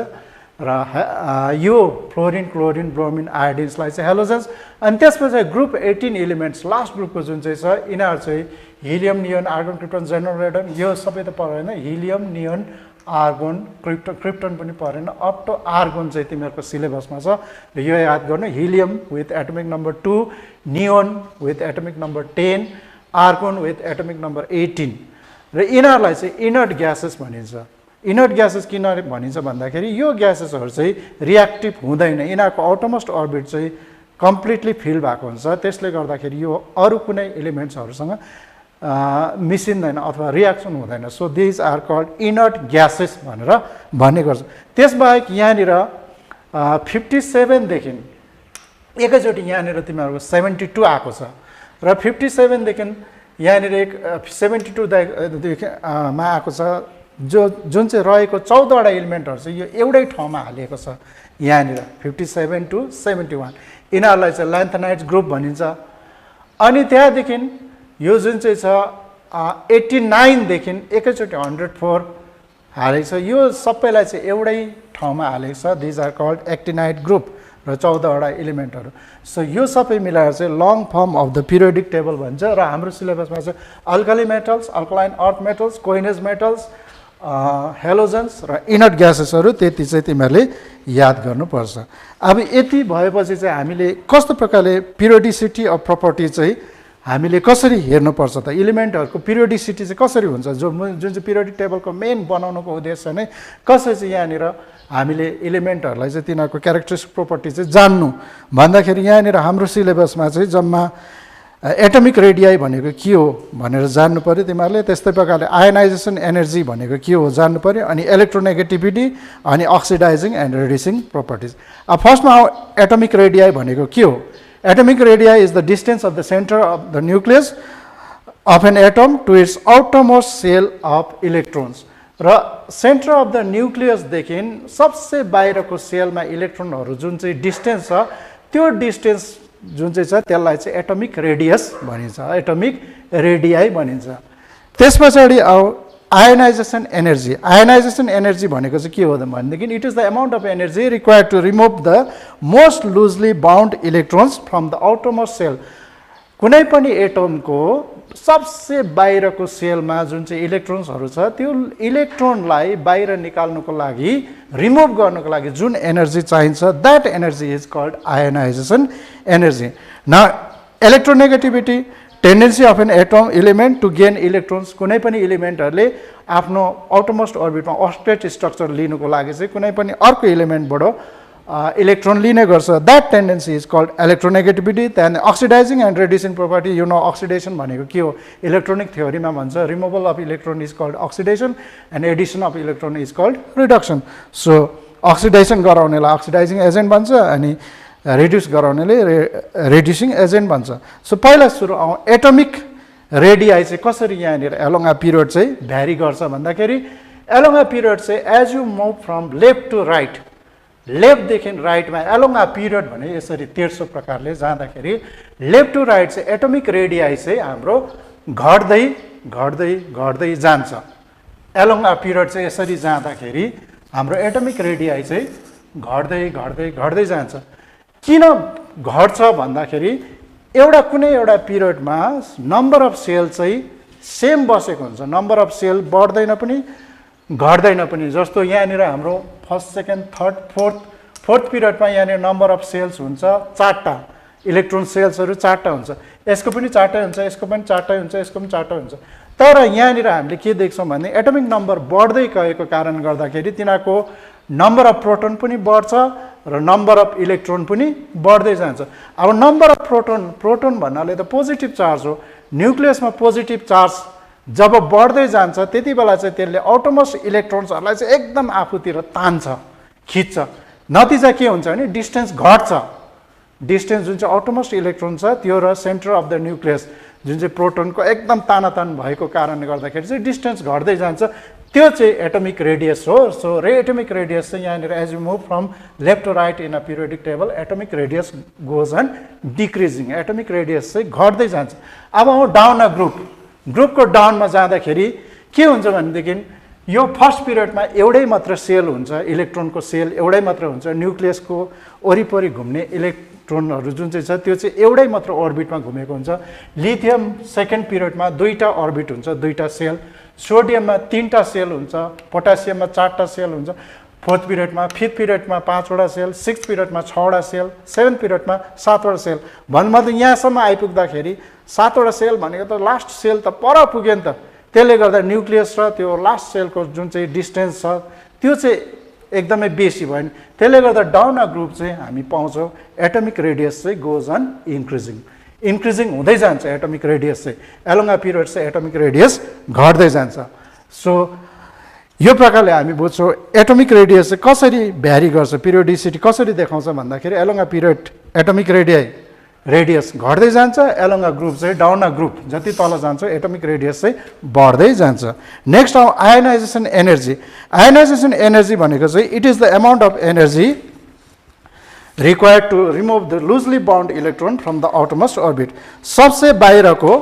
र यो फ्लोरिन क्लोरिन ब्रोमिन आयोडिन्सलाई चाहिँ हेलोजन्स अनि त्यसपछि ग्रुप 18 एलिमेन्ट्स लास्ट ग्रुपको जुन चाहिँ छ यिनीहरू चाहिँ हिलियम नियोन आर्गन क्रिप्टन जेनरेटन यो सबै त परेन हिलियम नियोन आर्गोन क्रिप्टन पनि परेन अप टु आर्गोन चाहिँ तिमीहरूको सिलेबसमा छ र यो याद गर्नु helium with atomic number 2 neon with atomic number 10 argon with atomic number 18 र यिनीहरूलाई चाहिँ इनर्ट ग्यासेस भनिन्छ इनर्ट ग्यासेस किन भनिन्छ भन्दाखेरि यो ग्यासेसहरू चाहिँ रियाक्टिभ हुँदैन यिनीहरूको अटोमोस्ट अर्बिट चाहिँ कम्प्लिटली फिल भएको हुन्छ त्यसले गर्दाखेरि यो अरू कुनै एलिमेन्ट्सहरूसँग मिसिँदैन अथवा रियाक्सन हुँदैन so these are called inert gases भनेर भन्ने गर्छ त्यसबाहेक यहाँनिर 57 देखि एकैचोटि यहाँनिर तिमीहरूको 72 आएको छ र 57 देखि यहाँनिर एक 72 मा आएको छ जुन चाहिँ रहेको 14 वटा एलिमेन्टहरू चाहिँ यो एउटै ठाउँमा हालिएको छ यहाँनिर 57 to 71 यिनीहरूलाई चाहिँ ल्यान्थनाइट्स ग्रुप भनिन्छ अनि त्यहाँदेखि यो जुन चाहिँ छ 89 देखि एकैचोटि 104 हालेको छ यो सबैलाई चाहिँ एउटै ठाउँमा हालेको छ these are called actinide group र 14 वटा एलिमेन्टहरू सो यो सबै मिलाएर चाहिँ long form of the periodic table भन्छ र हाम्रो सिलेबसमा चाहिँ alkali metals alkaline earth metals coinage metals halogens र इनर्ट ग्यासेसहरू त्यति चाहिँ तिमीहरूले याद गर्नुपर्छ अब यति भएपछि चाहिँ हामीले कस्तो प्रकारले पिरियोडिसिटी अफ प्रपर्टी चाहिँ हामीले कसरी हेर्नुपर्छ त इलिमेन्टहरूको पिरियोडिसिटी चाहिँ कसरी हुन्छ जुन चाहिँ पिरियोडिक टेबलको मेन बनाउनुको उद्देश्य नै कसरी चाहिँ यहाँनिर हामीले इलिमेन्टहरूलाई चाहिँ तिनीहरूको क्यारेक्टरिस्टिक प्रोपर्टी चाहिँ जान्नु भन्दाखेरि यहाँनिर हाम्रो सिलेबसमा चाहिँ जम्मा एटमिक रेडियाई भनेको के हो भनेर जान्नु पर्यो तिमीहरूले त्यस्तै प्रकारले आयनाइजेसन एनर्जी भनेको के हो जान्नु पर्यो अनि इलेक्ट्रोनेगेटिभिटी अनि अक्सिडाइजिङ एन्ड रेड्युसिङ प्रोपर्टिज अब फर्स्टमा एटमिक रेडियाई भनेको के हो atomic radii is the distance of the centre of the nucleus of an atom to its outermost shell of electrons र सेन्टर अफ द न्युक्लियसदेखि सबसे बाहिरको सेलमा इलेक्ट्रोनहरू जुन चाहिँ डिस्टेन्स छ त्यो डिस्टेन्स जुन चाहिँ छ त्यसलाई चाहिँ एटमिक रेडियस भनिन्छ, एटमिक रेडियाई भनिन्छ। त्यस पछाडि अब आयोनाइजेसन एनर्जी। आयोनाइजेसन एनर्जी भनेको चाहिँ के हो त भनेदेखि it is the amount of energy required to remove the most loosely bound electrons from the outermost shell. कुनै पनि एटमको सबसे बाहिरको सेलमा जुन चाहिँ इलेक्ट्रोन्सहरू छ त्यो इलेक्ट्रोनलाई बाहिर निकाल्नुको लागि, रिमुभ गर्नुको लागि जुन एनर्जी चाहिन्छ that energy is called ionisation energy. Now electronegativity, tendency of an atom element to gain electrons. कुनै पनि इलिमेन्टहरूले आफ्नो आउटरमोस्ट अर्बिटमा अस्टेट स्ट्रक्चर लिनुको लागि चाहिँ कुनै पनि अर्को इलिमेन्टबाट इलेक्ट्रोन लिने गर्छ। That tendency is called electronegativity. त्यहाँदेखि अक्सिडाइजिङ एन्ड रेड्युसिङ प्रोपर्टी, यो अक्सिडेसन भनेको के हो इलेक्ट्रोनिक थ्योरीमा भन्छ removal of electron is called oxidation and addition of electron is called reduction. So oxidation गराउनेलाई अक्सिडाइजिङ एजेन्ट भन्छ अनि रेड्युस गराउनेले रेड्युसिङ एजेन्ट भन्छ। सो पहिला सुरु एटमिक रेडियाई चाहिँ कसरी यहाँनिर एलोङ अ पिरियड चाहिँ भ्यारी गर्छ भन्दाखेरि एलोङ अ पिरियड चाहिँ as you move from left to right, लेफ्टदेखि राइटमा एलोङ अ पिरियड भने यसरी तेर्सो प्रकारले जाँदाखेरि लेफ्ट टु राइट चाहिँ एटमिक रेडियाई चाहिँ हाम्रो घट्दै घट्दै घट्दै जान्छ। एलोङ अ पिरियड चाहिँ यसरी जाँदाखेरि हाम्रो एटमिक रेडियाई चाहिँ घट्दै घट्दै घट्दै जान्छ। किन घट्छ भन्दाखेरि कुनै एउटा पिरियडमा नम्बर अफ सेल चाहिँ सेम बसेको हुन्छ, नम्बर अफ सेल बढ्दैन पनि घट्दैन पनि। जस्तो यहाँनिर हाम्रो फर्स्ट, सेकेन्ड, थर्ड, फोर्थ पिरियडमा यहाँनिर नम्बर अफ सेल्स हुन्छ 4टा, इलेक्ट्रोन सेल्सहरू 4टा हुन्छ, यसको पनि 4टै हुन्छ, यसको पनि 4टै हुन्छ, यसको पनि 4टै हुन्छ। तर यहाँनिर हामीले के देख्छौँ भने एटमिक नम्बर बढ्दै गएको कारण गर्दाखेरि तिनीहरूको नम्बर अफ प्रोटोन पनि बढ्छ र नम्बर अफ इलेक्ट्रोन पनि बढ्दै जान्छ। अब नम्बर अफ प्रोटोन भन्नाले त पोजिटिभ चार्ज हो, न्युक्लियसमा पोजिटिभ चार्ज जब बढ्दै जान्छ त्यति बेला चाहिँ त्यसले आउटरमोस्ट इलेक्ट्रोन्सहरूलाई चाहिँ एकदम आफूतिर तान्छ, खिच्छ। नतिजा के हुन्छ भने डिस्टेन्स घट्छ। डिस्टेन्स जुन चाहिँ आउटरमोस्ट इलेक्ट्रोन छ त्यो र सेन्टर अफ द न्युक्लियस जुन चाहिँ प्रोटोनको एकदम तानातान भएको कारणले गर्दाखेरि चाहिँ डिस्टेन्स घट्दै जान्छ। त्यो चाहिँ एटमिक रेडियस हो। सो एटमिक रेडियस चाहिँ यहाँनिर as you move from left to right in a periodic table atomic radius goes on decreasing. Atomic radius चाहिँ घट्दै जान्छ। अब डाउन अ ग्रुपको डाउनमा जाँदाखेरि के हुन्छ भनेदेखि यो फर्स्ट पिरियडमा एउटै मात्र सेल हुन्छ, इलेक्ट्रोनको सेल एउटै मात्र हुन्छ, न्युक्लियसको वरिपरि घुम्ने इलेक्ट्रोनहरू जुन चाहिँ छ त्यो चाहिँ एउटै मात्र अर्बिटमा घुमेको हुन्छ। लिथियम सेकेन्ड पिरियडमा 2टा अर्बिट हुन्छ, 2टा सेल। सोडियममा 3टा सेल हुन्छ, पोटासियममा 4टा सेल हुन्छ, फोर्थ पिरियडमा, फिफ्थ पिरियडमा 5वटा सेल, सिक्स्थ पिरियडमा 6वटा सेल, सेभेन्थ पिरियडमा 7वटा सेल। भन्नुमा यहाँसम्म आइपुग्दाखेरि 7वटा सेल भनेको त लास्ट सेल त पर पुग्यो नि त। त्यसले गर्दा न्युक्लियस र त्यो लास्ट सेलको जुन चाहिँ डिस्टेन्स छ त्यो चाहिँ एकदमै बेसी भयो नि। त्यसले गर्दा डाउन अ ग्रुप चाहिँ हामी पाउँछौँ एटमिक रेडियस चाहिँ गोज अन इन्क्रिजिङ हुँदै जान्छ। एटमिक रेडियस चाहिँ एलोङ अ पिरियड चाहिँ एटमिक रेडियस घट्दै जान्छ। सो यो प्रकारले हामी बुझ्छौँ एटमिक रेडियस चाहिँ कसरी भ्यारी गर्छ, पिरियोडिसिटी कसरी देखाउँछ भन्दाखेरि along a period atomic radius घट्दै जान्छ, एलोङ अ ग्रुप चाहिँ डाउन अ ग्रुप जति तल जान्छ एटमिक रेडियस चाहिँ बढ्दै जान्छ। नेक्स्ट आउँ आयोनाइजेसन एनर्जी। आयोनाइजेसन एनर्जी भनेको चाहिँ it is the amount of energy required to remove the loosely bound electron from the outermost orbit. सबसे बाहिरको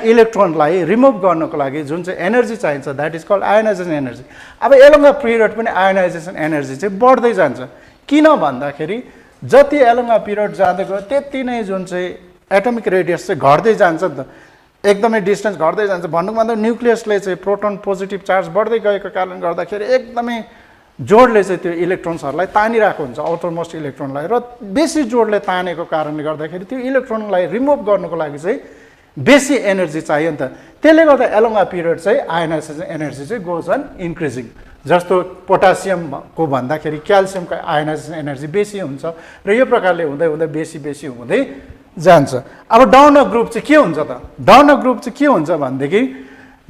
इलेक्ट्रोनलाई रिमुभ गर्नको लागि जुन चाहिँ एनर्जी चाहिन्छ that is called ionisation energy. अब एलोङ अ पिरियड पनि आयोनाइजेसन एनर्जी चाहिँ बढ्दै जान्छ। किन भन्दाखेरि जति एलोङ अ पिरियड जाँदै गयो त्यति नै जुन चाहिँ एटमिक रेडियस चाहिँ घट्दै जान्छ नि त, एकदमै डिस्टेन्स घट्दै जान्छ। भन्नुको मतलब न्युक्लियसले चाहिँ प्रोटोन पोजिटिभ चार्ज बढ्दै गएको कारणले गर्दाखेरि एकदमै जोडले चाहिँ त्यो इलेक्ट्रोन्सहरूलाई तानिरहेको हुन्छ, आउटरमोस्ट इलेक्ट्रोनलाई, र बेसी जोडले तानेको कारणले गर्दाखेरि त्यो इलेक्ट्रोनलाई रिमुभ गर्नुको लागि चाहिँ बेसी एनर्जी चाहियो नि त। त्यसले गर्दा एलोङ अ पिरियड चाहिँ आयोनाइजेसन एनर्जी चाहिँ गोज अन इन्क्रिजिङ। जस्तो पोटासियमको भन्दाखेरि क्याल्सियमको आयोनाइजेसन एनर्जी बेसी हुन्छ र यो प्रकारले हुँदै हुँदै बेसी हुँदै जान्छ। अब डाउन अ ग्रुप चाहिँ के हुन्छ त? डाउन अ ग्रुप चाहिँ के हुन्छ भनेदेखि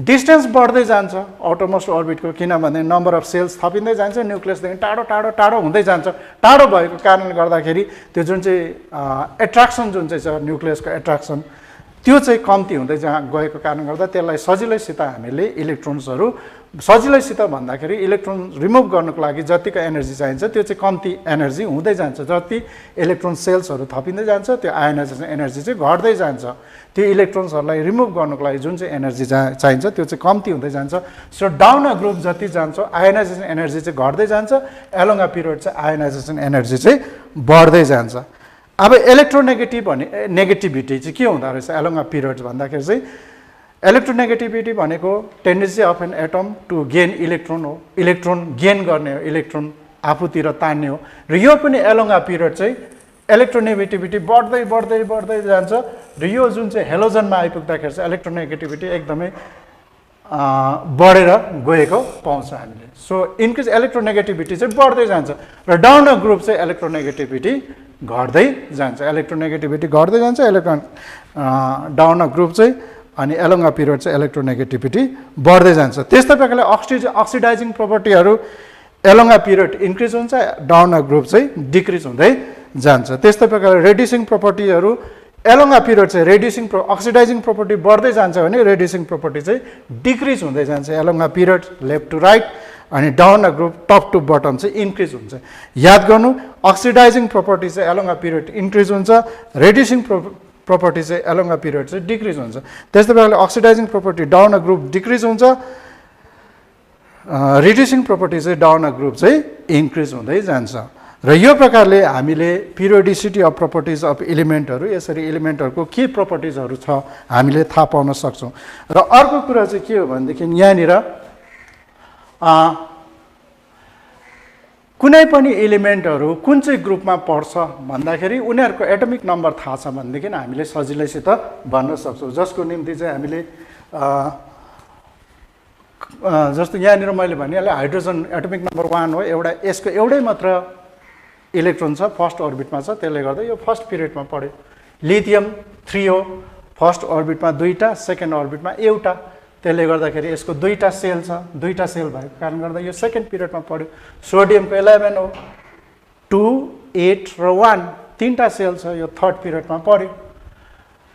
डिस्टेन्स बढ्दै जान्छ आउटरमोस्ट अर्बिटको, किनभने नम्बर अफ सेल्स थपिँदै जान्छ, न्युक्लियसदेखि टाढो हुँदै जान्छ। टाढो भएको कारणले गर्दाखेरि त्यो जुन चाहिँ एट्र्याक्सन जुन चाहिँ छ न्युक्लियसको एट्र्याक्सन त्यो चाहिँ कम्ती हुँदै गएको कारणले गर्दा त्यसलाई सजिलैसित हामीले इलेक्ट्रोन्सहरू सजिलैसित भन्दाखेरि इलेक्ट्रोन रिमुभ गर्नको लागि जतिको एनर्जी चाहिन्छ त्यो चाहिँ कम्ती एनर्जी हुँदै जान्छ। जति इलेक्ट्रोन सेल्सहरू थपिँदै जान्छ त्यो आयोनाइजेसन एनर्जी चाहिँ घट्दै जान्छ। त्यो इलेक्ट्रोन्सहरूलाई रिमुभ गर्नको लागि जुन चाहिँ एनर्जी चाहिन्छ त्यो चाहिँ कम्ती हुँदै जान्छ। सो डाउन अ ग्रुप जति जान्छ आयोनाइजेसन एनर्जी चाहिँ घट्दै जान्छ, एलोङ अ पिरियड चाहिँ आयोनाइजेसन एनर्जी चाहिँ बढ्दै जान्छ। अब इलेक्ट्रोनेगेटिभ नेगेटिभिटी चाहिँ के हुँदो रहेछ एलोङ अ पिरियड भन्दाखेरि चाहिँ इलेक्ट्रोनेगेटिभिटी भनेको tendency of an atom to gain electron हो। इलेक्ट्रोन गेन गर्ने हो, इलेक्ट्रोन आफूतिर तान्ने हो। र यो पनि एलोङ अ पिरियड चाहिँ इलेक्ट्रोनेगेटिभिटी बढ्दै बढ्दै बढ्दै जान्छ। र यो जुन चाहिँ हेलोजनमा आइपुग्दाखेरि चाहिँ इलेक्ट्रोनेगेटिभिटी एकदमै बढेर गएको पाउँछ हामीले। सो इन्क्रिज इलेक्ट्रोनेगेटिभिटी चाहिँ बढ्दै जान्छ र डाउन अ ग्रुप चाहिँ इलेक्ट्रोनेगेटिभिटी घट्दै जान्छ। इलेक्ट्रोनेगेटिभिटी घट्दै जान्छ, डाउन अ ग्रुप चाहिँ अनि एलोङ अ पिरियड चाहिँ इलेक्ट्रोनेगेटिभिटी बढ्दै जान्छ। त्यस्तै प्रकारले अक्सिडाइजिङ प्रोपर्टीहरू एलोङ अ पिरियड इन्क्रिज हुन्छ, डाउन अ ग्रुप चाहिँ डिक्रिज हुँदै जान्छ। त्यस्तै प्रकारले रेड्युसिङ प्रोपर्टीहरू एलोङ अ पिरियड चाहिँ अक्सिडाइजिङ प्रोपर्टी बढ्दै जान्छ भने रेड्युसिङ प्रोपर्टी चाहिँ डिक्रिज हुँदै जान्छ। Along a period left to right अनि down a group top to bottom चाहिँ इन्क्रिज हुन्छ। याद गर्नु अक्सिडाइजिङ प्रोपर्टी चाहिँ एलोङ अ पिरियड इन्क्रिज हुन्छ, रेड्युसिङ प्रोपर्टी चाहिँ एलोङ अ पिरियड चाहिँ डिक्रिज हुन्छ। त्यस्तै प्रकारले oxidising property down a group decrease हुन्छ, रिड्युसिङ प्रोपर्टी चाहिँ डाउन अ ग्रुप चाहिँ इन्क्रिज हुँदै जान्छ। र यो प्रकारले हामीले पिरियोडिसिटी अफ प्रोपर्टिज अफ इलिमेन्टहरू यसरी इलिमेन्टहरूको के प्रोपर्टिजहरू छ हामीले थाहा पाउन सक्छौँ। र अर्को कुरा चाहिँ के हो भनेदेखि यहाँनिर कुनै पनि इलिमेन्टहरू कुन चाहिँ ग्रुपमा पर्छ भन्दाखेरि उनीहरूको एटमिक नम्बर थाहा छ भनेदेखि हामीले सजिलैसित भन्न सक्छौँ। जसको निम्ति चाहिँ हामीले जस्तो यहाँनिर मैले भनिहालेँ हाइड्रोजन एटमिक नम्बर 1 हो, यसको एउटै मात्र इलेक्ट्रोन छ, फर्स्ट अर्बिटमा छ, त्यसले गर्दा यो फर्स्ट पिरियडमा पढ्यो। लिथियम 3 हो, फर्स्ट अर्बिटमा 2टा, सेकेन्ड अर्बिटमा एउटा, त्यसले गर्दाखेरि यसको 2टा सेल छ, 2टा सेल भएको कारणले गर्दा यो सेकेन्ड पिरियडमा पढ्यो। सोडियमको 11 हो, 2, 8 र 1 3टा सेल छ, यो थर्ड पिरियडमा पढ्यो।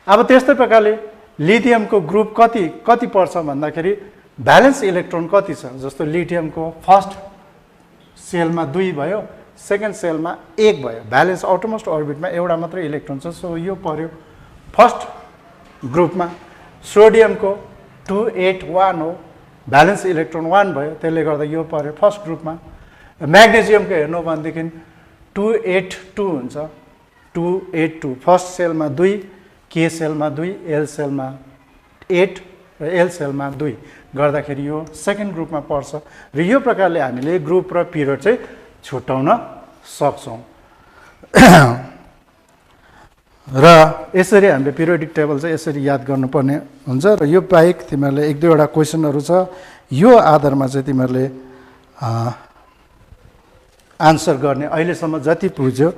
अब त्यस्तै प्रकारले लिथियमको ग्रुप कति पर्छ भन्दाखेरि भ्यालेन्स इलेक्ट्रोन कति छ। जस्तो लिथियमको फर्स्ट सेलमा 2 भयो, सेकेन्ड सेलमा 1 भयो, भ्यालेन्स आउटरमोस्ट अर्बिटमा एउटा मात्रै इलेक्ट्रोन छ, सो यो पर्यो फर्स्ट ग्रुपमा। सोडियमको 2, 8, 1 हो, भ्यालेन्स इलेक्ट्रोन 1 भयो, त्यसले गर्दा यो पर्यो फर्स्ट ग्रुपमा। म्याग्नेजियमको हेर्नु भनेदेखि 2, 8, 2 हुन्छ, 2, 8, 2 फर्स्ट सेलमा 2, के सेलमा 2, एल सेलमा 8 र एल सेलमा 2 गर्दाखेरि यो सेकेन्ड ग्रुपमा पर्छ। र यो प्रकारले हामीले ग्रुप र पिरियड चाहिँ छुट्याउन सक्छौँ। र यसरी हामीले पिरियोडिक टेबल चाहिँ यसरी याद गर्नुपर्ने हुन्छ। र यो बाहेक तिमीहरूले 1-2वटा क्वेसनहरू छ, यो आधारमा चाहिँ तिमीहरूले आन्सर गर्ने, अहिलेसम्म जति बुझ्यो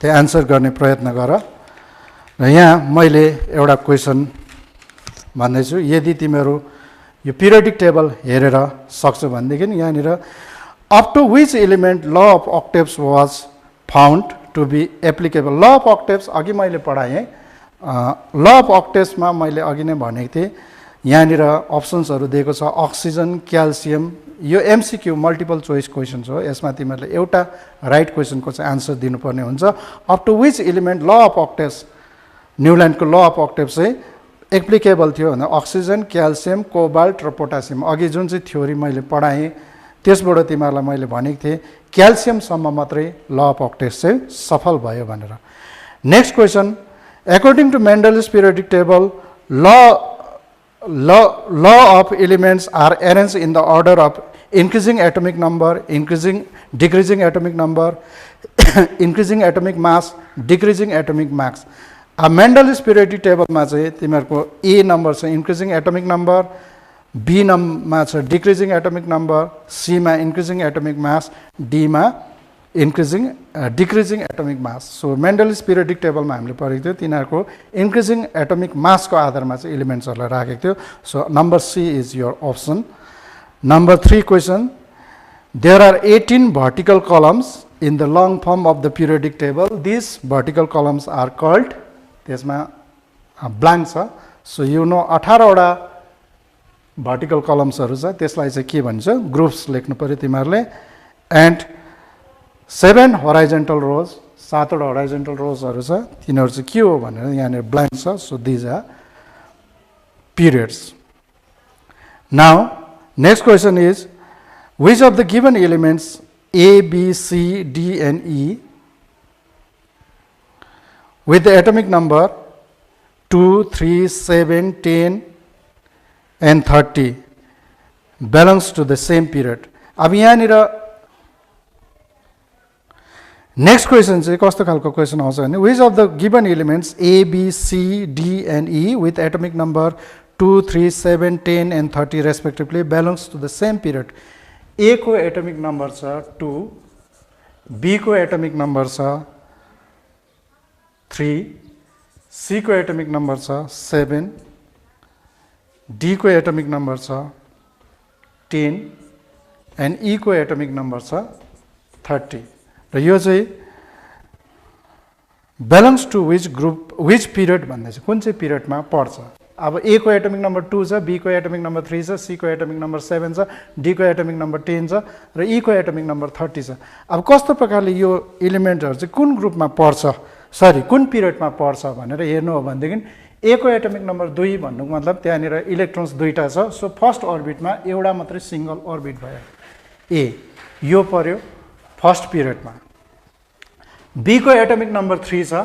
त्यो आन्सर गर्ने प्रयत्न गर। र यहाँ मैले एउटा क्वेसन भन्दैछु, यदि तिमीहरू यो पिरियोडिक टेबल हेरेर सक्छौ भनेदेखि यहाँनिर up to which element law of octaves was found to be applicable. Law of octaves अघि मैले पढाएँ, ल अफ अक्टेव्समा मैले अघि नै भनेको थिएँ, यहाँनिर अप्सन्सहरू दिएको छ अक्सिजन, क्याल्सियम। यो एमसिक्यू मल्टिपल चोइस क्वेसन्स हो, यसमा तिमीहरूले एउटा राइट क्वेसनको चाहिँ आन्सर दिनुपर्ने हुन्छ। Up to which element law of octaves, न्युल्यान्डको ल अफ अक्टेव्स चाहिँ एप्लिकेबल थियो भने अक्सिजन, क्याल्सियम, कोबाल्ट र पोटासियम। अघि जुन चाहिँ थ्योरी मैले पढाएँ त्यसबाट तिमीहरूलाई मैले भनेको थिएँ क्याल्सियमसम्म मात्रै ल अफ अक्टेव्स चाहिँ सफल भयो भनेर। Next question, according to Mendel's periodic table, law of elements are arranged in the order of increasing atomic number, decreasing atomic number, increasing atomic mass, decreasing atomic mass. अब Mendel's periodic table मा चाहिँ तिमीहरूको A number छ increasing atomic number, B मा छ decreasing atomic number, C मा increasing atomic mass, D मा decreasing atomic mass. So Mendel's periodic table मा हामीले पढेको थियो तिनीहरूको increasing atomic mass को आधारमा चाहिँ एलिमेन्ट्सहरूलाई राखेको थियो. So number C is your option. Number 3 question, there are 18 vertical columns in the long form of the periodic table. These vertical columns are called, त्यसमा blank छ, सो यो 18वटा भर्टिकल कलम्सहरू छ, त्यसलाई चाहिँ के भन्छ ग्रुप्स लेख्नु पर्यो तिमीहरूले। एन्ड 7 होराइजेन्टल रोज, 7वटा होराइजेन्टल रोजहरू छ, तिनीहरू चाहिँ के हो भनेर यहाँनिर ब्ल्याङ्क छ। So these are periods. Now next question is which of the given elements A, B, C, D and E with the atomic number 2, 3, 7, 10 and 30 belongs to the same period. अब यहाँनिर नेक्स्ट क्वेसन चाहिँ कस्तो खालको question आउँछ भने which of the given elements A, B, C, D and E with atomic number 2, 3, 7, 10 and 30 respectively belongs to the same period. A को atomic number छ 2, B को एटमिक नम्बर छ 3, C को एटमिक नम्बर छ 7, D को atomic number छ 10 and E को atomic number छ 30 र यो चाहिँ belongs to which group which period भन्दै छ, कुन चाहिँ पिरियडमा पर्छ। अब A को एटमिक नम्बर 2 छ, B को एटमिक नम्बर 3 छ, C को एटमिक नम्बर 7 छ, D को एटमिक नम्बर 10 छ र E को एटमिक नम्बर 30 छ। अब कस्तो प्रकारले यो एलिमेन्टहरू चाहिँ कुन ग्रुपमा पर्छ, सरी कुन पिरियडमा पर्छ भनेर हेर्नु हो भनेदेखि A को एटमिक नम्बर 2 भन्नुको मतलब त्यहाँनिर इलेक्ट्रोन्स दुईटा छ। सो फर्स्ट अर्बिटमा एउटा मात्रै सिङ्गल अर्बिट भयो A, यो पर्यो फर्स्ट पिरियडमा। B को एटमिक नम्बर 3 छ,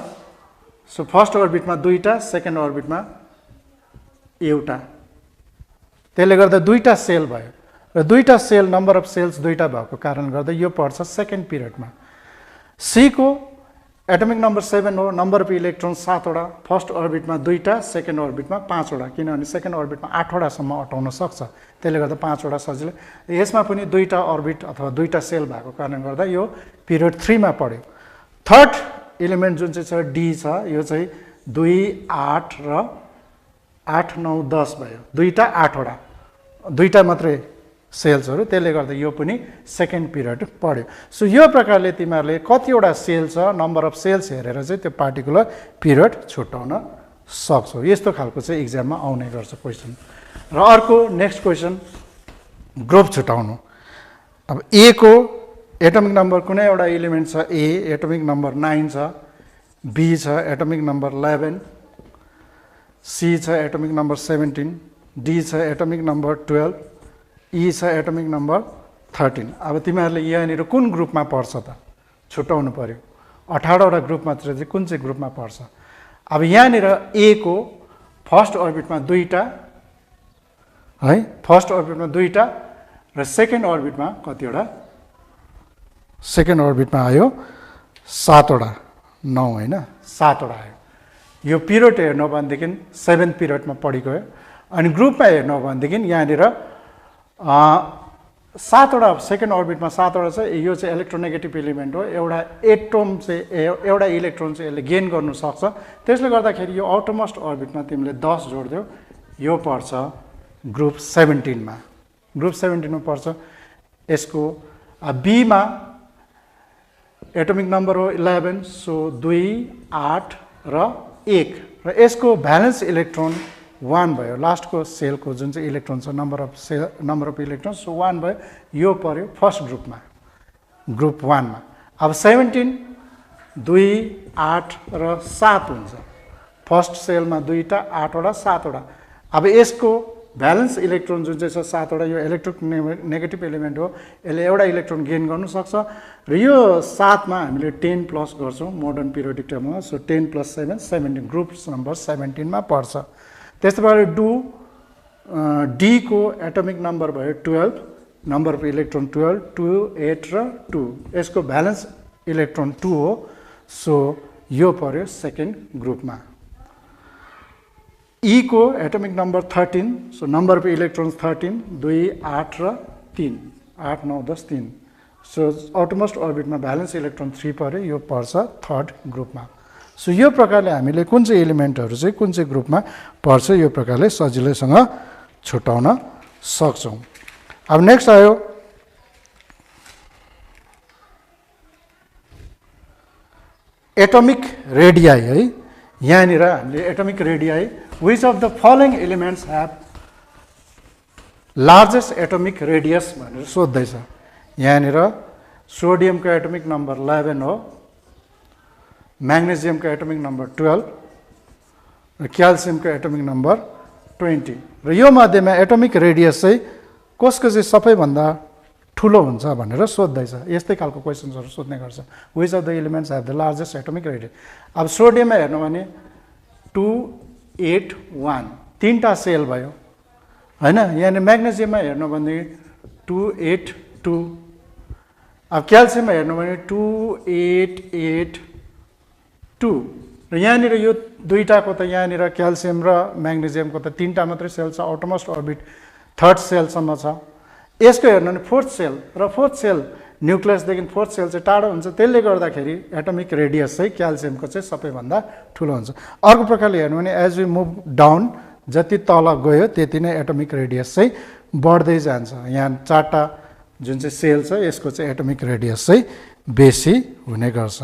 सो फर्स्ट अर्बिटमा दुईटा, सेकेन्ड अर्बिटमा एउटा, त्यसले गर्दा दुईटा सेल भयो र दुईटा सेल नम्बर अफ सेल्स दुईटा भएको कारणले गर्दा यो पर्छ सेकेन्ड पिरियडमा। C को एटमिक नम्बर 7 हो, नम्बर अफ इलेक्ट्रोन 7वटा, फर्स्ट अर्बिटमा दुईटा, सेकेन्ड अर्बिटमा 5वटा, किनभने सेकेन्ड अर्बिटमा 8वटासम्म अटाउन सक्छ, त्यसले गर्दा 5वटा सजिलै। यसमा पनि दुईटा अर्बिट अथवा दुईटा सेल भएको कारणले गर्दा यो पिरियड 3 मा पर्यो। थर्ड एलिमेन्ट जुन चाहिँ छ D छ, यो चाहिँ 2, 8 र 8, 9, 10 भयो, दुईटा 8वटा, दुईटा मात्रै सेल्सहरू, त्यसले गर्दा यो पनि सेकेन्ड पिरियड पढ्यो। सो यो प्रकारले तिमीहरूले कतिवटा सेल छ नम्बर अफ सेल्स हेरेर चाहिँ त्यो पार्टिकुलर पिरियड छुट्याउन सक्छौ। यस्तो खालको चाहिँ इक्जाममा आउने गर्छ क्वेसन। र अर्को नेक्स्ट क्वेसन ग्रुप छुट्याउनु। अब A को एटमिक नम्बर कुनै एउटा एलिमेन्ट छ A, एटमिक नम्बर 9 छ, B छ एटमिक नम्बर 11, C छ एटमिक नम्बर 17, D छ एटमिक नम्बर 12, E छ एटमिक नम्बर 13। अब तिमीहरूले यहाँनिर कुन ग्रुपमा पर्छ त छुट्याउनु पर्यो। 18वटा ग्रुपमा चाहिँ कुन चाहिँ ग्रुपमा पर्छ। अब यहाँनिर A को फर्स्ट अर्बिटमा दुईटा है, फर्स्ट अर्बिटमा दुईटा र सेकेन्ड अर्बिटमा कतिवटा, सेकेन्ड अर्बिटमा आयो 7वटा, 9 होइन 7वटा आयो। यो पिरियड हेर्नु भनेदेखि 7th पिरियडमा पढेको हो। अनि ग्रुपमा हेर्नु भनेदेखि यहाँनिर 7वटा, सेकेन्ड अर्बिटमा 7वटा छ, यो चाहिँ इलेक्ट्रोनेगेटिभ एलिमेन्ट हो। एउटा एटम चाहिँ एउटा इलेक्ट्रोन चाहिँ यसले गेन गर्नु सक्छ, त्यसले गर्दाखेरि यो आउटरमोस्ट अर्बिटमा तिमीले 10 जोड्दियौ, यो पर्छ ग्रुप 17 मा। ग्रुप 17 मा पर्छ। यसको B मा एटमिक नम्बर हो 11, सो 2, 8 र 1 र यसको भ्यालेन्स इलेक्ट्रोन 1 भयो, लास्टको सेलको जुन चाहिँ इलेक्ट्रोन छ नम्बर अफ इलेक्ट्रोन, सो 1 भयो, यो पर्यो फर्स्ट ग्रुपमा, ग्रुप 1 मा। अब 17 2, 8 र 7 हुन्छ, फर्स्ट सेलमा दुईटा, 8वटा, 7वटा। अब यसको भ्यालेन्स इलेक्ट्रोन जुन चाहिँ छ 7वटा, यो इलेक्ट्रोनेगेटिभ एलिमेन्ट हो, यसले एउटा इलेक्ट्रोन गेन गर्नु सक्छ र यो 7 मा हामीले 10 प्लस गर्छौँ मोडर्न पिरियोडिक टेबलमा। सो 10 + 7 17, ग्रुप नम्बर 17 मा पर्छ। त्यस्तै पाराले D को एटमिक नम्बर भयो 12, नम्बर अफ इलेक्ट्रोन 12, 2, 8 र 2, यसको भ्यालेन्स इलेक्ट्रोन 2 हो, सो यो पर्यो सेकेन्ड ग्रुपमा। E को atomic number 13, so number of electrons 13, 2, 8 र 3, 8, 9, 10, 3, सो आउटमोस्ट अर्बिटमा भ्यालेन्स इलेक्ट्रोन 3 पर्यो, यो पर्छ थर्ड ग्रुपमा। सो यो प्रकारले हामीले कुन चाहिँ एलिमेन्टहरू चाहिँ कुन चाहिँ ग्रुपमा पर्छ यो प्रकारले सजिलैसँग छुट्याउन सक्छौँ। अब नेक्स्ट आयो एटमिक रेडियाई है। यहाँनिर हामीले atomic radii which of the following elements have largest atomic radius भनेर सोध्दैछ। यहाँनिर सोडियमको एटोमिक नम्बर 11 हो, म्याग्नेसियमको एटोमिक नम्बर 12 र क्याल्सियमको एटोमिक नम्बर 20 र यो मध्येमा एटोमिक रेडियस चाहिँ कसको चाहिँ सबैभन्दा ठुलो हुन्छ भनेर सोध्दैछ। यस्तै खालको क्वेसन्सहरू सोध्ने गर्छ। Which of the elements have the largest atomic radius. अब सोडियममा हेर्नु भने 281 तीनटा सेल भयो हैन। यहाँ म्याग्नेसियममा हेर्नु भने 282, अब क्याल्सियममा हेर्नु भने 2882 र यहाँनिर यो दुईटाको त यहाँनिर क्याल्सियम र म्याग्नेसियमको त तीनटा मात्रै सेल छ, आउटमोस्ट अर्बिट थर्ड सेलसम्म छ। यसको हेर्नु भने फोर्थ सेल र फोर्थ सेल न्युक्लियसदेखि फोर्थ सेल चाहिँ टाढो हुन्छ, त्यसले गर्दाखेरि एटोमिक रेडियस चाहिँ क्याल्सियमको चाहिँ सबैभन्दा ठुलो हुन्छ। अर्को प्रकारले हेर्नु भने एज वी मुभ डाउन, जति तल गयो त्यति नै एटोमिक रेडियस चाहिँ बढ्दै जान्छ। यहाँ चारवटा जुन चाहिँ सेल छ यसको चाहिँ एटोमिक रेडियस चाहिँ बेसी हुने गर्छ।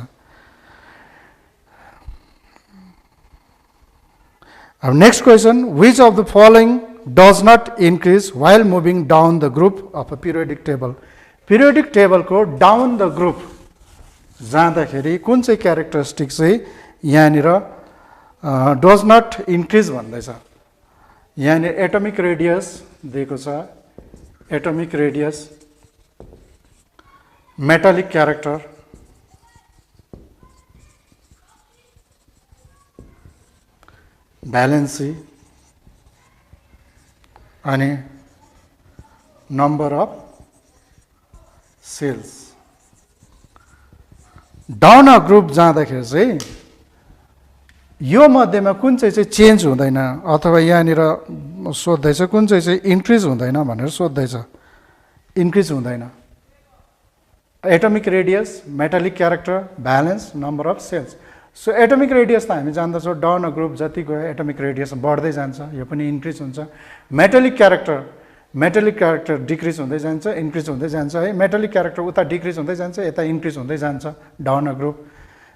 अब next question, which of the following does not increase while moving down the group of a periodic table। periodic table को down the group जाँदाखेरि कुन चाहिँ क्यारेक्टरिस्टिक चाहिँ यहाँनिर does not increase भन्दैछ। यहाँनिर एटोमिक रेडियस दिएको छ, atomic radius, metallic character, valency अनि number of shells. Down a group जाँदाखेरि चाहिँ यो मध्येमा कुन चाहिँ चेन्ज हुँदैन अथवा यहाँनिर सोध्दैछ कुन चाहिँ इन्क्रिज हुँदैन भनेर सोध्दैछ। इन्क्रिज हुँदैन। Atomic radius, metallic character, valence, number of shells. So atomic radius त हामी जान्दछौँ, डाउन अ ग्रुप जति गयो एटोमिक रेडियस बढ्दै जान्छ, यो पनि इन्क्रिज हुन्छ। मेटालिक क्यारेक्टर डिक्रिज हुँदै जान्छ, इन्क्रिज हुँदै जान्छ है। मेटालिक क्यारेक्टर उता डिक्रिज हुँदै जान्छ, यता इन्क्रिज हुँदै जान्छ डाउन अ ग्रुप।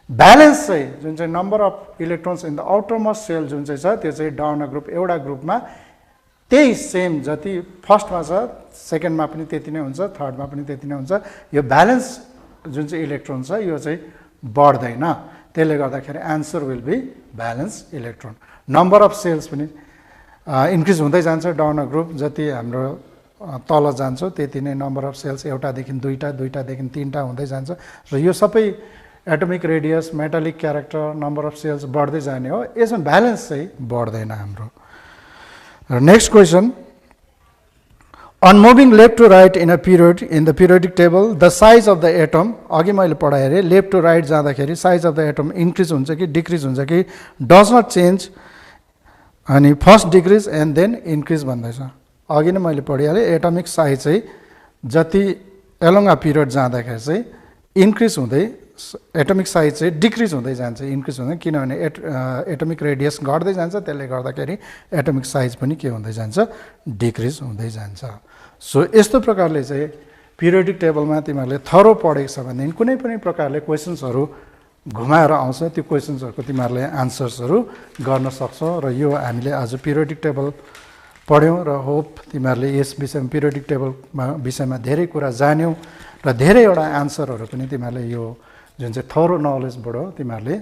ब्यालेन्स चाहिँ जुन चाहिँ number of electrons in the outermost shell जुन चाहिँ छ त्यो चाहिँ डाउन अ ग्रुप एउटा ग्रुपमा त्यही सेम जति फर्स्टमा छ सेकेन्डमा पनि त्यति नै हुन्छ, थर्डमा पनि त्यति नै हुन्छ। यो ब्यालेन्स जुन चाहिँ इलेक्ट्रोन छ यो चाहिँ बढ्दैन, त्यसले गर्दाखेरि answer will be valence electron. Number of shells पनि इन्क्रिज हुँदै जान्छ डाउन अ ग्रुप, जति हाम्रो तल जान्छ त्यति नै नम्बर अफ सेल्स एउटादेखि दुईटा, दुईटादेखि तीनटा हुँदै जान्छ र यो सबै atomic radius, metallic character, number of shells बढ्दै जाने हो। यसमा ब्यालेन्स चाहिँ बढ्दैन हाम्रो। Next question, on moving left to right in a period in the periodic table, the size of the atom, अघि मैले पढाएँ अरे लेफ्ट टु राइट जाँदाखेरि size of the atom increase हुन्छ कि डिक्रिज हुन्छ कि डज नट चेन्ज, अनि first decrease and then increase भन्दैछ। अघि नै मैले पढिहालेँ एटमिक साइज चाहिँ जति एलोङ अ पिरियड जाँदाखेरि चाहिँ इन्क्रिज हुँदै एटमिक साइज चाहिँ डिक्रिज हुँदै जान्छ, इन्क्रिज हुँदैन, किनभने एटमिक रेडियस घट्दै जान्छ, त्यसले गर्दाखेरि एटमिक साइज पनि के हुँदै जान्छ, डिक्रिज हुँदै जान्छ। सो यस्तो प्रकारले चाहिँ पिरियोडिक टेबलमा तिमीहरूले थरो पढेको छ भनेदेखि कुनै पनि प्रकारले क्वेसन्सहरू घुमाएर आउँछ, त्यो क्वेसन्सहरूको तिमीहरूले आन्सर्सहरू गर्न सक्छौ। र यो हामीले आज पिरियोडिक टेबल पढ्यौँ र होप तिमीहरूले यस विषयमा पिरियोडिक टेबलमा विषयमा धेरै कुरा जान्यौ र धेरैवटा आन्सरहरू पनि तिमीहरूले यो जुन चाहिँ थरो नलेजबाट तिमीहरूले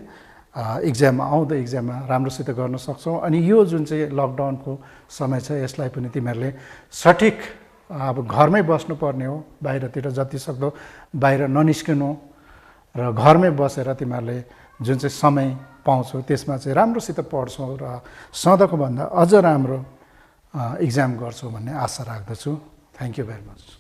इक्जाममा आउँदो इक्जाममा राम्रोसित गर्न सक्छौ। अनि यो जुन चाहिँ लकडाउनको समय छ यसलाई पनि तिमीहरूले सठिक अब घरमै बस्नुपर्ने हो, बाहिरतिर जति सक्दो बाहिर ननिस्किनु र घरमै बसेर तिमीहरूले जुन चाहिँ समय पाउँछौ त्यसमा चाहिँ राम्रोसित पढ्छौ र सधैँको भन्दा अझ राम्रो इक्जाम गर्छौ भन्ने आशा राख्दछु। Thank you very much.